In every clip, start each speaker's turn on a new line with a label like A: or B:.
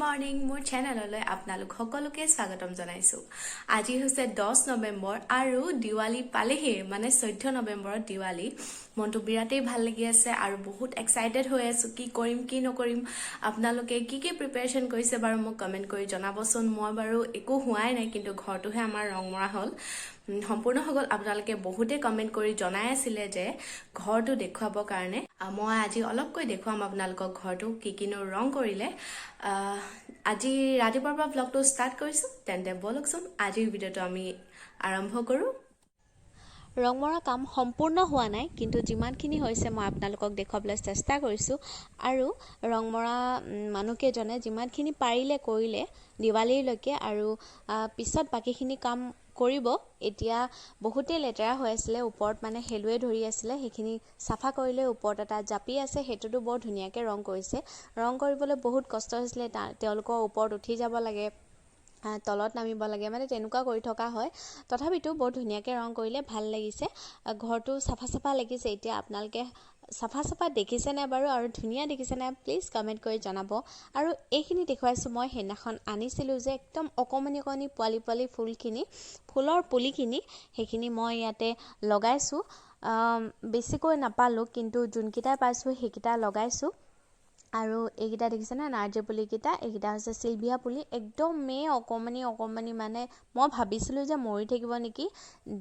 A: Morning মোৰ চেনেললৈ আপোনালোক সকলোকে স্বাগতম জনাইছোঁ। আজি হৈছে 10 নৱেম্বৰ আৰু দিৱালী পালেহি, মানে 14 নৱেম্বৰত দিৱালী। মনটো বিৰাটেই ভাল লাগি আছে আৰু বহুত এক্সাইটেড হৈ আছোঁ। কি কৰিম কি নকৰিম, আপোনালোকে কি প্ৰিপাৰেশ্যন কৰিছে বাৰু মোক কমেণ্ট কৰি জনাবচোন। মই বাৰু একো হোৱাই নাই, কিন্তু ঘৰটোহে আমাৰ ৰং মৰা হ'ল, সম্পূৰ্ণ হৈ গ'ল। আপোনালোকে বহুতে কমেণ্ট কৰি জনাই আছিলে যে ঘৰটো দেখুৱাবৰ কাৰণে। মই আজি অলপকৈ দেখুৱাম আপোনালোকক ঘৰটো কিনো ৰং কৰিলে। আজি ৰাতিপুৱাৰ পৰা ব্লগটো ষ্টাৰ্ট কৰিছোঁ, তেন্তে ব'লকচোন আজিৰ ভিডিঅ'টো আমি আৰম্ভ কৰোঁ।
B: ৰং মৰা কাম সম্পূৰ্ণ হোৱা নাই, কিন্তু যিমানখিনি হৈছে মই আপোনালোকক দেখুৱাবলৈ চেষ্টা কৰিছোঁ। আৰু ৰং মৰা মানুহকেইজনে যিমানখিনি পাৰিলে কৰিলে দিৱালীলৈকে, আৰু পিছত বাকীখিনি কাম কৰিব। এতিয়া বহুতেই লেতেৰা হৈ আছিলে, ওপৰত মানে শেলুৱে ধৰি আছিলে, সেইখিনি চাফা কৰিলে। ওপৰত এটা জাপি আছে, সেইটোতো বৰ ধুনীয়াকৈ ৰং কৰিছে। ৰং কৰিবলৈ বহুত কষ্ট হৈছিলে, তেওঁলোকৰ ওপৰত উঠি যাব লাগে, তলত নামিব লাগে, মানে তেনেকুৱা কৰি থকা হয়। তথাপিতো বৰ ধুনীয়াকৈ ৰং কৰিলে, ভাল লাগিছে। ঘৰটো চাফা লাগিছে। এতিয়া আপোনালোকে চাফা দেখিছে নাই বাৰু, আৰু ধুনীয়া দেখিছে নাই, প্লিজ কমেণ্ট কৰি জনাব। আৰু এইখিনি দেখুৱাইছোঁ মই সেইদিনাখন আনিছিলোঁ যে একদম অকণমানি পোৱালি ফুলৰ পুলিখিনি, সেইখিনি মই ইয়াতে লগাইছোঁ। বেছিকৈ নাপালোঁ, কিন্তু যোনকেইটা পাইছোঁ সেইকেইটা লগাইছোঁ। আৰু এইকেইটা দেখিছেনে, নাৰ্জী পুলিকেইটা, এইকেইটা হৈছে চিলভিয়া পুলি। একদমেই অকণমানি, মানে মই ভাবিছিলোঁ যে মৰি থাকিব নেকি,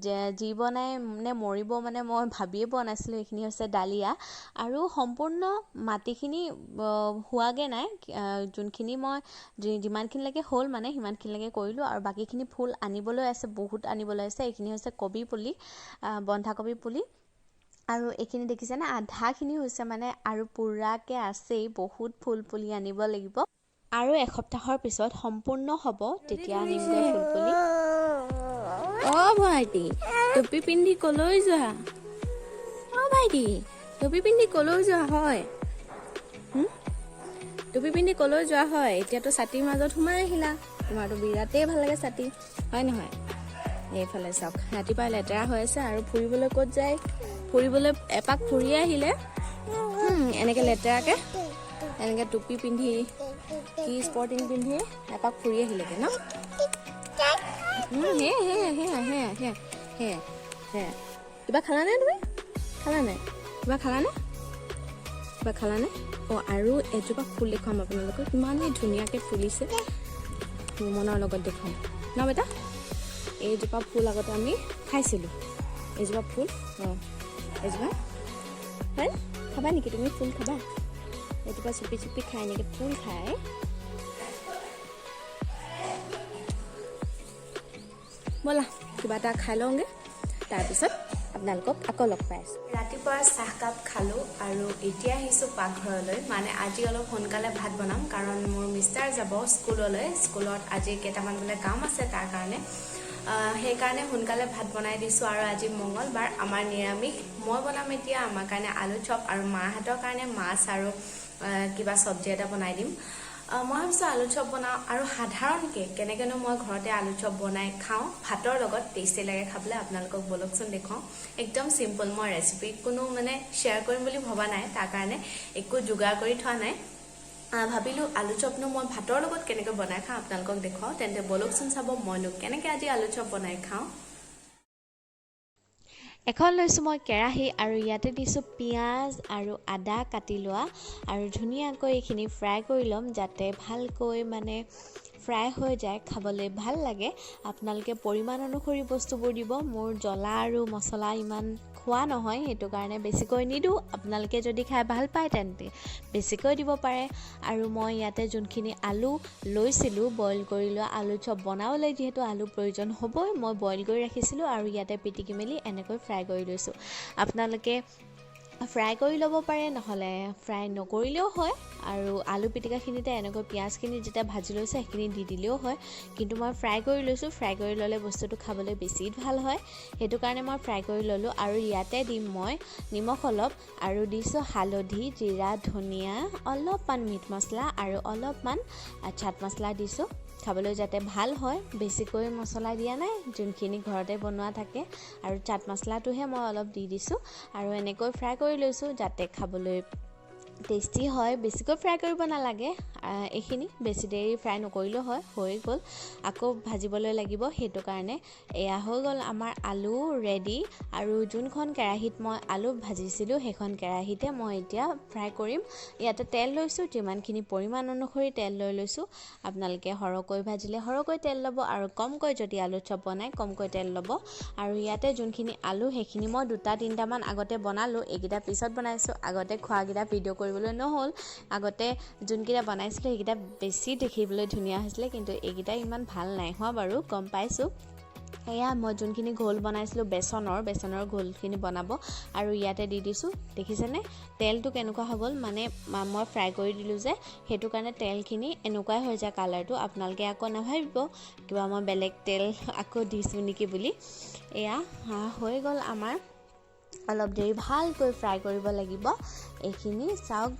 B: যে জীব নাই নে মৰিব, মানে মই ভাবিয়ে পোৱা নাছিলোঁ। এইখিনি হৈছে ডালিয়া, আৰু সম্পূৰ্ণ মাটিখিনি হোৱাগৈ নাই। যোনখিনি মই যিমানখিনিলৈকে হ'ল মানে সিমানখিনিলৈকে কৰিলোঁ, আৰু বাকীখিনি ফুল আনিবলৈ আছে, বহুত আনিবলৈ আছে। এইখিনি হৈছে কবি পুলি, বন্ধাকবি পুলি। আৰু এইখিনি দেখিছেনে, আধাখিনি হৈছে মানে, আৰু পুৰাকৈ আছেই, বহুত ফুল পুলি আনিব লাগিব। আৰু এসপ্তাহৰ পিছত সম্পূৰ্ণ হ'ব, তেতিয়া আনিমগৈ ফুল পুলি।
A: ভাইটি, টুপি পিন্ধি কলৈ যোৱা? ভাইটি, টুপি পিন্ধি কলৈ যোৱা হয়? টুপি পিন্ধি কলৈ যোৱা হয়? এতিয়াতো ছাতিৰ মাজত সোমাই আহিলা। তোমাৰতো বিৰাটেই ভাল লাগে ছাতি, হয় নহয়? এইফালে চাওক, ৰাতিপুৱা লেতেৰা হৈ আছে, আৰু ফুৰিবলৈ ক'ত যায়? ফুৰিবলৈ এপাক ফুৰি আহিলে এনেকৈ লেতেৰাকৈ, এনেকৈ টুপি পিন্ধি, কি স্পৰ্টিং পিন্ধি এপাক ফুৰি আহিলেগৈ ন? কিবা খালানে তুমি? খালানে? কিবা খালানে? আৰু এজোপা ফুল দেখুৱাম আপোনালোকক, ইমানেই ধুনীয়াকৈ ফুলিছে। মনৰ লগত দেখুৱাম ন বেটা। এইজোপা ফুল আগতে আমি খাইছিলোঁ, এইজোপা ফুল। এইজোপা হয়, খাবা নেকি তুমি? ফুল খাবা? এইজোপা চুপি খাই, এনেকৈ ফুল খায়। ব'লা কিবা এটা খাই লওঁগৈ, তাৰপিছত আপোনালোকক আকৌ লগ পাই আছোঁ। ৰাতিপুৱা চাহকাপ খালোঁ, আৰু এতিয়া আহিছোঁ পাকঘৰলৈ। মানে আজি অলপ সোনকালে ভাত বনাম, কাৰণ মোৰ মিষ্টাৰ যাব স্কুললৈ। স্কুলত আজি কেইটামান বোলে কাম আছে, তাৰ কাৰণে সেইকাৰণে সোনকালে ভাত বনাই দিছোঁ। আৰু আজি মঙলবাৰ, আমাৰ নিৰামিষ। মই বনাম এতিয়া আমাৰ কাৰণে আলু চপ, আৰু মাহঁতৰ কাৰণে মাছ আৰু কিবা চব্জি এটা বনাই দিম। মই ভাবিছোঁ আলু চপ বনাওঁ, আৰু সাধাৰণকৈ কেনেকৈনো মই ঘৰতে আলু চপ বনাই খাওঁ ভাতৰ লগত, টেষ্টি লাগে খাবলৈ। আপোনালোকক ব'লকচোন দেখুৱাওঁ। একদম চিম্পল, মই ৰেচিপি কোনো মানে শ্বেয়াৰ কৰিম বুলি ভবা নাই, তাৰ কাৰণে একো যোগাৰ কৰি থোৱা নাই। ভাবিলোঁ আলু চপনো মই ভাতৰ লগত কেনেকৈ বনাই খাওঁ আপোনালোকক দেখুৱাওঁ। তেন্তে ব'লকচোন চাব মইনো কেনেকৈ আজি আলু চপ বনাই খাওঁ।
B: এখন লৈছোঁ মই কেৰাহী, আৰু ইয়াতে দিছোঁ পিঁয়াজ আৰু আদা কাটি লোৱা, আৰু ধুনীয়াকৈ এইখিনি ফ্ৰাই কৰি ল'ম, যাতে ভালকৈ মানে ফ্ৰাই হৈ যায়, খাবলৈ ভাল লাগে। আপোনালোকে পৰিমাণ অনুসৰি বস্তুবোৰ দিব। মোৰ জ্বলা আৰু মছলা ইমান খোৱা নহয়, সেইটো কাৰণে বেছিকৈ নিদিওঁ। আপোনালোকে যদি খাই ভাল পায় তেন্তে বেছিকৈ দিব পাৰে। আৰু মই ইয়াতে যোনখিনি আলু লৈছিলোঁ, বইল কৰি লোৱা, আলু চপ বনাবলৈ যিহেতু আলু প্ৰয়োজন হ'বই, মই বইল কৰি ৰাখিছিলোঁ, আৰু ইয়াতে পিটিকি মেলি এনেকৈ ফ্ৰাই কৰি লৈছোঁ। আপোনালোকে ফ্ৰাই কৰি ল'ব পাৰে, নহ'লে ফ্ৰাই নকৰিলেও হয়। আৰু আলু পিটিকাখিনিতে এনেকৈ পিঁয়াজখিনি যেতিয়া ভাজি লৈছে সেইখিনি দি দিলেও হয়, কিন্তু মই ফ্ৰাই কৰি লৈছোঁ। ফ্ৰাই কৰি ল'লে বস্তুটো খাবলৈ বেছি ভাল হয়, সেইটো কাৰণে মই ফ্ৰাই কৰি ল'লোঁ। আৰু ইয়াতে দিম মই নিমখ অলপ, আৰু দিছোঁ হালধি, জিৰা, ধনিয়া, অলপমান মিট মছলা, আৰু অলপমান চাট মছলা দিছোঁ, খাবলৈ যাতে ভাল হয়। বেছিকৈ মছলা দিয়া নাই, যোনখিনি ঘৰতে বনোৱা থাকে। আৰু চাট মছলাটোহে মই অলপ দি দিছোঁ, আৰু এনেকৈ ফ্ৰাই কৰি লৈছোঁ যাতে খাবলৈ টেষ্টি হয়, বেছিকৈ ফ্ৰাই কৰিব নালাগে। এইখিনি বেছি দেৰি ফ্ৰাই নকৰিলেও হয়, হৈ গ'ল। আকৌ ভাজিবলৈ লাগিব, সেইটো কাৰণে এয়া হৈ গ'ল আমাৰ আলু ৰেডি। আৰু যোনখন কেৰাহীত মই আলু ভাজিছিলোঁ সেইখন কেৰাহীতে মই এতিয়া ফ্ৰাই কৰিম। ইয়াতে তেল লৈছোঁ, যিমানখিনি পৰিমাণ অনুসৰি তেল লৈছোঁ। আপোনালোকে সৰহকৈ ভাজিলে সৰহকৈ তেল ল'ব, আৰু কমকৈ যদি আলু চপ বনায় কমকৈ তেল ল'ব। আৰু ইয়াতে যোনখিনি আলু সেইখিনি মই 2-3টামান আগতে বনালোঁ, এইকেইটা পিছত বনাইছোঁ। আগতে খোৱাকেইটা ভিডিঅ' কৰিবলৈ নহ'ল। আগতে যোনকেইটা বনাইছিলোঁ সেইকেইটা বেছি দেখিবলৈ ধুনীয়া হৈছিলে, কিন্তু এইকেইটা ইমান ভাল নাই হোৱা বাৰু, গম পাইছোঁ। এয়া মই যোনখিনি ঘোল বনাইছিলোঁ বেচনৰ ঘোলখিনি বনাব, আৰু ইয়াতে দি দিছোঁ। দেখিছেনে তেলটো কেনেকুৱা হৈ গ'ল, মানে মই ফ্ৰাই কৰি দিলোঁ যে, সেইটো কাৰণে তেলখিনি এনেকুৱাই হৈ যায় কালাৰটো। আপোনালোকে আকৌ নাভাবিব কিবা মই বেলেগ তেল আকৌ দিছোঁ নেকি বুলি। এয়া হৈ গ'ল আমাৰ। অলপ দেৰি ভালকৈ ফ্ৰাই কৰিব লাগিব এইখিনি। চাওক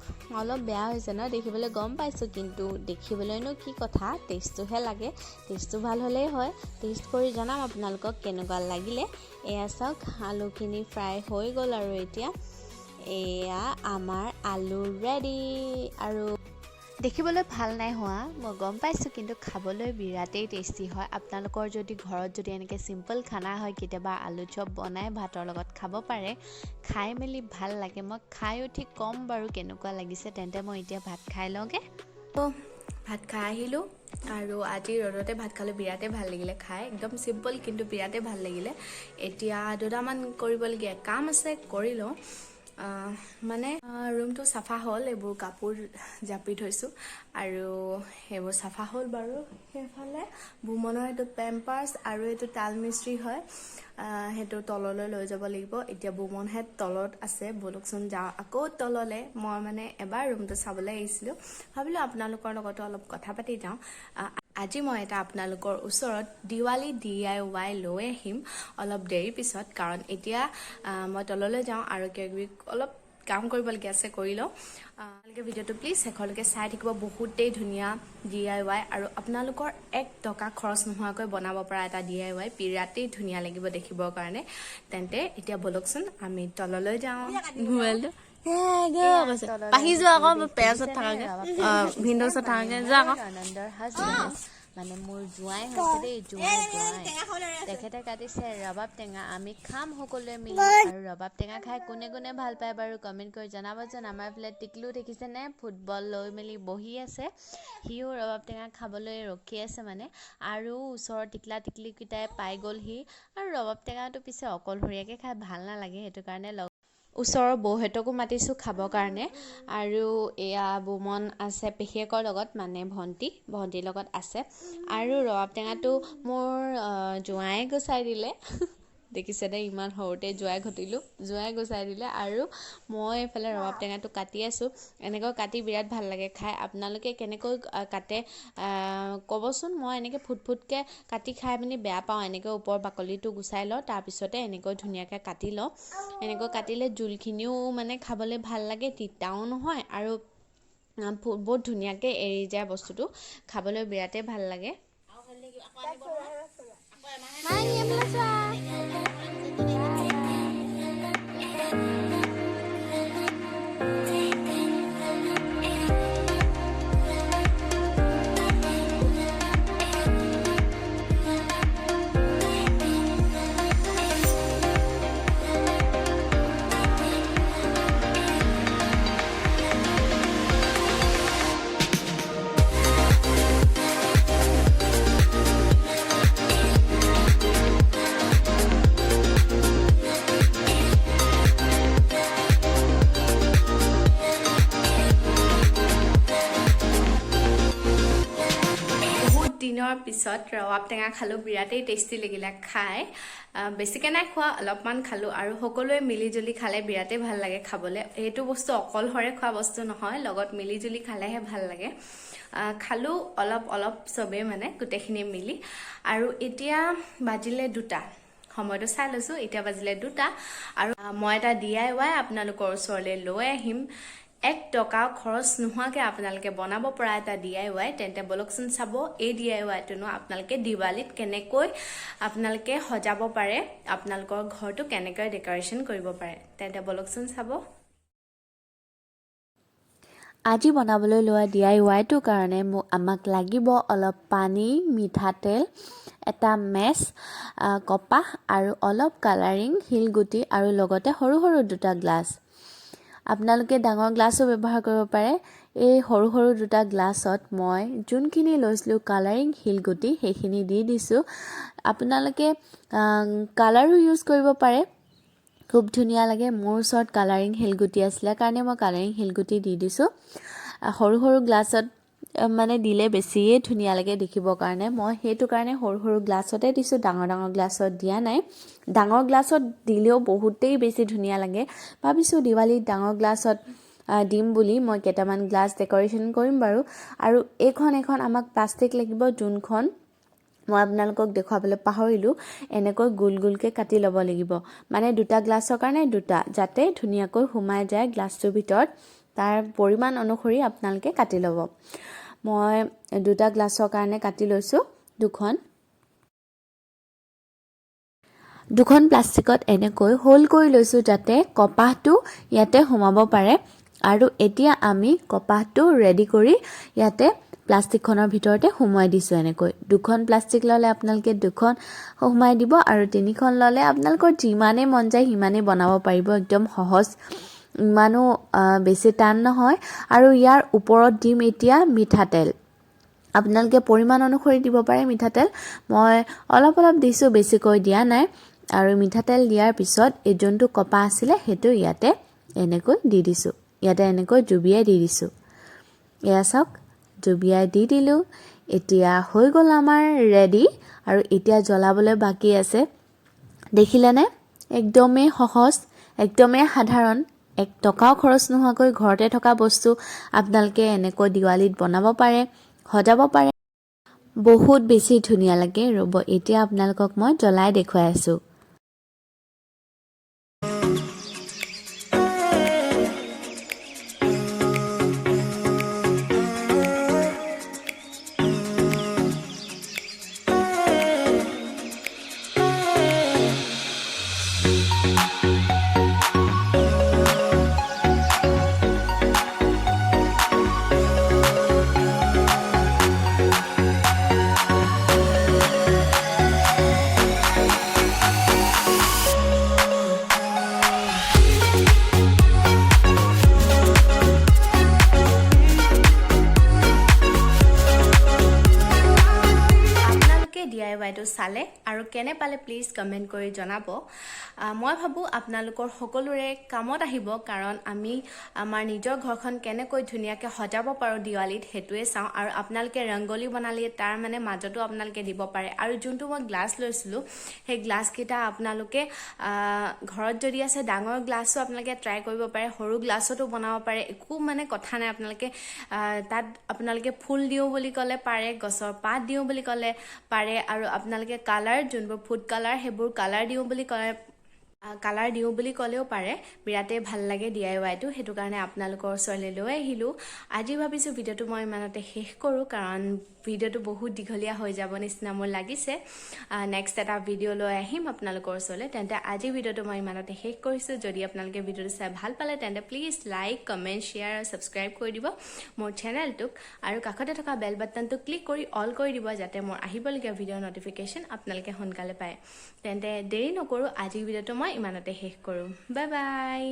B: অলপ বেয়া হৈছে ন দেখিবলৈ, গম পাইছোঁ, কিন্তু দেখিবলৈনো কি কথা, টেষ্টটোহে লাগে। টেষ্টটো ভাল হ'লেই হয়। টেষ্ট কৰি জনাম আপোনালোকক কেনেকুৱা লাগিলে। এয়া চাওক আলুখিনি ফ্ৰাই হৈ গ'ল, আৰু এতিয়া এয়া আমাৰ আলু ৰেডি। আৰু দেখিবলৈ ভাল নাই হোৱা মই গম পাইছোঁ, কিন্তু খাবলৈ বিৰাটেই টেষ্টি হয়। আপোনালোকৰ যদি ঘৰত যদি এনেকৈ চিম্পল খানা হয়, কেতিয়াবা আলু চপ বনাই ভাতৰ লগত খাব পাৰে, খাই মেলি ভাল লাগে। মই খাই উঠি ক'ম বাৰু কেনেকুৱা লাগিছে। তেন্তে মই এতিয়া ভাত খাই লওঁগৈ।
A: ভাত খাই আহিলোঁ, আৰু আজি ৰ'দতে ভাত খালোঁ, বিৰাটেই ভাল লাগিলে খাই। একদম চিম্পল কিন্তু বিৰাটেই ভাল লাগিলে। এতিয়া 2টামান কৰিবলগীয়া কাম আছে, কৰি লওঁ। মানে ৰুমটো চাফা হ'ল, এইবোৰ কাপোৰ জাপি থৈছোঁ, আৰু সেইবোৰ চাফা হ'ল বাৰু। সেইফালে বুমনৰ এইটো পেম্পাৰ্ছ আৰু এইটো তাল মিস্ত্ৰী হয়, সেইটো তললৈ লৈ যাব লাগিব। এতিয়া বুমনহে তলত আছে, বলকচোন যাওঁ আকৌ তললৈ। মই মানে এবাৰ ৰুমটো চাবলৈ আহিছিলোঁ, ভাবিলোঁ আপোনালোকৰ লগতো অলপ কথা পাতি যাওঁ। আজি মই এটা আপোনালোকৰ ওচৰত দিৱালী DIY লৈ আহিম অলপ দেৰি পিছত, কাৰণ এতিয়া মই তললৈ যাওঁ আৰু কিবাকিবি অলপ কাম কৰিবলগীয়া আছে, কৰি লওঁ। আপোনালোকে ভিডিঅ'টো প্লিজ শেষলৈকে চাই থাকিব। বহুতেই ধুনীয়া DIY, আৰু আপোনালোকৰ 1 টকা খৰচ নোহোৱাকৈ বনাব পৰা এটা DIY, বিৰাটেই ধুনীয়া লাগিব দেখিবৰ কাৰণে। তেন্তে এতিয়া বলকচোন আমি তললৈ যাওঁ। মোবাইলটো পাহি যোৱা আকৌ পেৰাচত থাকাকে, ভিনড'ছত থাকাকে যোৱা আকৌ।
B: আনন্দৰ হাজবেণ্ড মানে মোৰ জোঁৱাই হৈছে দেই, জোঁৱাই। তেখেতে কাটিছে ৰবাব টেঙা, আমি খাম সকলোৱে মিলি। আৰু ৰবাব টেঙা খাই কোনে কোনে ভাল পায় বাৰু কমেণ্ট কৰি জনাবচোন। আমাৰ এইফালে টিকলু দেখিছেনে, ফুটবল লৈ মেলি বহি আছে, সিও ৰবাব টেঙা খাবলৈ ৰখি আছে মানে। আৰু ওচৰৰ টিকলা টিকলিকেইটাই পাই গ'লহি। আৰু ৰবাব টেঙাটো পিছে অকলশৰীয়াকৈ খাই ভাল নালাগে, সেইটো কাৰণে ওচৰৰ বৌহঁতকো মাতিছোঁ খাবৰ কাৰণে। আৰু এয়া বুমন আছে পেহীয়েকৰ লগত, মানে ভণ্টিৰ লগত আছে। আৰু ৰবাব টেঙাটো মোৰ জোঁৱাই গুচাই দিলে। দেখিছেনে, ইমান সৰুতে জোঁৱাই গুচাই দিলে। আৰু মই এইফালে ৰবাব টেঙাটো কাটি আছোঁ। এনেকৈ কাটি বিৰাট ভাল লাগে খাই। আপোনালোকে কেনেকৈ কাটে ক'বচোন। মই এনেকৈ ফুটফুটকৈ কাটি খাই পিনি বেয়া পাওঁ। এনেকৈ ওপৰৰ বাকলিটো গুচাই লওঁ, তাৰপিছতে এনেকৈ ধুনীয়াকৈ কাটি লওঁ। এনেকৈ কাটিলে জোলখিনিও মানে খাবলৈ ভাল লাগে, তিতাও নহয়, আৰু বহুত ধুনীয়াকৈ এৰি যায় বস্তুটো, খাবলৈ বিৰাটেই ভাল লাগে। দিনৰ পিছত ৰবাব টেঙা খালোঁ, বিৰাটেই টেষ্টি লাগিলে খাই। বেছিকৈ নাই খোৱা, অলপমান খালোঁ। আৰু সকলোৱে মিলিজুলি খালে বিৰাটেই ভাল লাগে খাবলৈ। এইটো বস্তু অকলশৰে খোৱা বস্তু নহয়, লগত মিলিজুলি খালেহে ভাল লাগে। খালোঁ অলপ চবেই, মানে গোটেইখিনি মিলি। আৰু এতিয়া বাজিলে 2টা, সময়টো চাই লৈছোঁ, এতিয়া বাজিলে 2টা। আৰু মই এটা DIY আপোনালোকৰ ওচৰলৈ লৈ আহিম। 1 টকা খৰচ নোহোৱাকৈ আপোনালোকে বনাব পৰা এটা DIY। তেন্তে বলকচোন চাব, এই DIYটোনো আপোনালোকে দিৱালীত কেনেকৈ আপোনালোকে সজাব পাৰে, আপোনালোকৰ ঘৰটো কেনেকৈ ডেক'ৰেশ্যন কৰিব পাৰে। তেন্তে বলকচোন চাব।
C: আজি বনাবলৈ লোৱা DIYটোৰ কাৰণে আমাক লাগিব অলপ পানী, মিঠাতেল, এটা মেছ, কপাহ আৰু অলপ কালাৰিং, শিলগুটি আৰু লগতে সৰু সৰু দুটা গ্লাছ। আপোনালোকে ডাঙৰ গ্লাছো ব্যৱহাৰ কৰিব পাৰে। এই সৰু সৰু দুটা গ্লাছত মই যোনখিনি লৈছিলোঁ কালাৰিং শিলগুটি সেইখিনি দি দিছোঁ। আপোনালোকে কালাৰো ইউজ কৰিব পাৰে, খুব ধুনীয়া লাগে। মোৰ ওচৰত কালাৰিং শিলগুটি আছিলে কাৰণে মই কালাৰিং শিলগুটি দি দিছোঁ। সৰু সৰু গ্লাছত মানে দিলে বেছিয়ে ধুনীয়া লাগে দেখিবৰ কাৰণে, মই সেইটো কাৰণে সৰু সৰু গ্লাছতে দিছোঁ, ডাঙৰ ডাঙৰ গ্লাছত দিয়া নাই। ডাঙৰ গ্লাছত দিলেও বহুতেই বেছি ধুনীয়া লাগে। ভাবিছোঁ দিৱালীত ডাঙৰ গ্লাছত দিম বুলি মই কেইটামান গ্লাছ ডেক'ৰেশ্যন কৰিম বাৰু। আৰু এইখন আমাক প্লাষ্টিক লাগিব, যোনখন মই আপোনালোকক দেখুৱাবলৈ পাহৰিলোঁ। এনেকৈ গোল গোলকৈ কাটি ল'ব লাগিব, মানে দুটা গ্লাছৰ কাৰণে দুটা, যাতে ধুনীয়াকৈ সোমাই যায় গ্লাছটোৰ ভিতৰত। তাৰ পৰিমাণ অনুসৰি আপোনালোকে কাটি ল'ব। মই দুটা গ্লাছৰ কাৰণে কাটি লৈছোঁ দুখন প্লাষ্টিকত এনেকৈ হোল কৰি লৈছোঁ, যাতে কপাহটো ইয়াতে সোমাব পাৰে। আৰু এতিয়া আমি কপাহটো ৰেডি কৰি ইয়াতে প্লাষ্টিকখনৰ ভিতৰতে সোমোৱাই দিছোঁ। এনেকৈ দুখন প্লাষ্টিক ল'লে আপোনালোকে দুখন সোমাই দিব, আৰু তিনিখন ল'লে আপোনালোকৰ যিমানেই মন যায় সিমানেই বনাব পাৰিব। একদম সহজ, ইমানো বেছি টান নহয়। আৰু ইয়াৰ ওপৰত দিম এতিয়া মিঠাতেল। আপোনালোকে পৰিমাণ অনুসৰি দিব পাৰে মিঠাতেল। মই অলপ অলপ দিছোঁ, বেছিকৈ দিয়া নাই। আৰু মিঠাতেল দিয়াৰ পিছত এই যোনটো কপাহ আছিলে সেইটো ইয়াতে এনেকৈ দি দিছোঁ, ইয়াতে এনেকৈ জুবিয়াই দি দিছোঁ। এয়া চাওক, জুবিয়াই দি দিলোঁ। এতিয়া হৈ গ'ল আমাৰ ৰেডি। আৰু এতিয়া জ্বলাবলৈ বাকী আছে। দেখিলেনে? একদমেই সহজ, একদমেই সাধাৰণ, 1 টকাও খৰচ নোহোৱাকৈ ঘৰতে থকা বস্তু আপোনালোকে এনেকৈ দিৱালীত বনাব পাৰে, সজাব পাৰে। বহুত বেছি ধুনীয়া লাগে। ৰ'ব, এতিয়া আপোনালোকক মই জ্বলাই দেখুৱাই আছোঁ।
A: DIYটো চালে আৰু কেনে পালে প্লিজ কমেণ্ট কৰি জনাব। মই ভাবোঁ আপোনালোকৰ সকলোৰে কামত আহিব, কাৰণ আমি আমাৰ নিজৰ ঘৰখন কেনেকৈ ধুনীয়াকৈ সজাব পাৰোঁ দিৱালীত সেইটোৱে চাওঁ। আৰু আপোনালোকে ৰংগলী বনালে তাৰ মানে মাজতো আপোনালোকে দিব পাৰে। আৰু যোনটো মই গ্লাছ লৈছিলোঁ সেই গ্লাছকেইটা আপোনালোকে ঘৰত যদি আছে ডাঙৰ গ্লাছো আপোনালোকে ট্ৰাই কৰিব পাৰে, সৰু গ্লাছতো বনাব পাৰে, একো মানে কথা নাই। তাত আপোনালোকে ফুল দিওঁ বুলি ক'লে পাৰে, গছৰ পাত দিওঁ বুলি ক'লে পাৰে, আৰু আপোনালোকে কালাৰ যোনবোৰ ফুড কালাৰ সেইবোৰ কালাৰ দিওঁ বুলি ক'লেও পাৰে। বিৰাটেই ভাল লাগে DIYটো, সেইটো কাৰণে আপোনালোকৰ ওচৰলৈ লৈ আহিলোঁ। আজি ভাবিছোঁ ভিডিঅ'টো মই ইমানতে শেষ কৰোঁ, কাৰণ ভিডিঅ'টো বহুত দীঘলীয়া হৈ যাব নিচিনা মোৰ লাগিছে। নেক্সট এটা ভিডিঅ' লৈ আহিম আপোনালোকৰ ওচৰলৈ। তেন্তে আজি ভিডিঅ'টো মই ইমানতে শেষ কৰিছোঁ। যদি আপোনালোকে ভিডিঅ'টো চাই ভাল পালে তেন্তে প্লিজ লাইক, কমেণ্ট, শ্বেয়াৰ আৰু ছাবস্ক্ৰাইব কৰি দিব মোৰ চেনেলটোক, আৰু কাষতে থকা বেল বাটনটো ক্লিক কৰি অল কৰি দিব, যাতে মোৰ আহিবলগীয়া ভিডিঅ'ৰ নটিফিকেশ্যন আপোনালোকে সোনকালে পায়। তেন্তে দেৰি নকৰোঁ, আজিৰ ভিডিঅ'টো মই ইমানতে শেষ কৰোঁ। Bye bye.